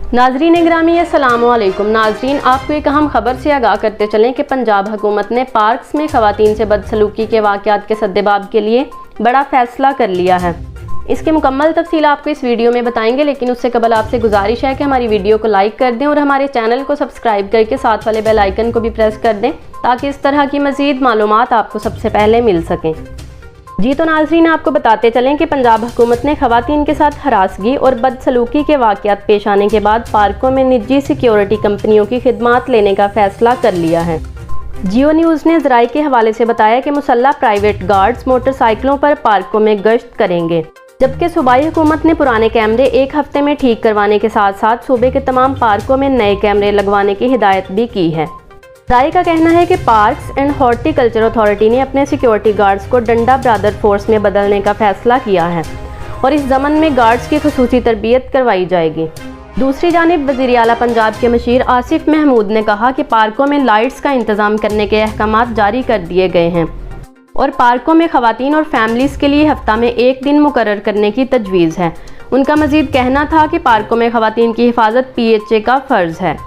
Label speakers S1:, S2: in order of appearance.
S1: नाज़रीन ग्रामी अस्सलाम वालेकुम। नाज़रीन, आपको एक अहम खबर से आगाह करते चलें कि पंजाब हुकूमत ने पार्क्स में ख़वातीन से बदसलूकी के वाक़यात के सद्देबाब के लिए बड़ा फ़ैसला कर लिया है। इसकी मुकम्मल तफसील आपको इस वीडियो में बताएंगे, लेकिन उससे कबल आपसे गुजारिश है कि हमारी वीडियो को लाइक कर दें और हमारे चैनल को सब्सक्राइब करके साथ वाले बेल आइकन को भी प्रेस कर दें ताकि इस तरह की मज़ीद मालूमात आपको सबसे पहले मिल सकें। जी तो नाज़रीन, आपको बताते चलें कि पंजाब हुकूमत ने ख़वातीन के साथ हरासगी और बदसलूकी के वाक़यात पेश आने के बाद पार्कों में निजी सिक्योरिटी कंपनियों की खिदमात लेने का फ़ैसला कर लिया है। जियो न्यूज़ ने ज़राए के हवाले से बताया कि मुसल्लह प्राइवेट गार्ड्स मोटरसाइकिलों पर पार्कों में गश्त करेंगे, जबकि सूबाई हुकूमत ने पुराने कैमरे एक हफ्ते में ठीक करवाने के साथ साथ सूबे के तमाम पार्कों में नए कैमरे लगवाने की हिदायत भी की है। ज़राए का कहना है कि पार्क्स एंड हॉर्टिकल्चर अथॉरिटी ने अपने सिक्योरिटी गार्ड्स को डंडा ब्रादर फोर्स में बदलने का फैसला किया है और इस ज़मन में गार्ड्स की खुसूसी तरबियत करवाई जाएगी। दूसरी जानिब वज़ीर आला पंजाब के मशीर आसिफ महमूद ने कहा कि पार्कों में लाइट्स का इंतज़ाम करने के अहकामात जारी कर दिए गए हैं और पार्कों में ख़वातीन और फैमिलीज़ के लिए हफ्ता में एक दिन मुकर्रर करने की तजवीज़ है। उनका मज़ीद कहना था कि पार्कों में ख़वातीन की हिफाजत PHA का फ़र्ज़ है।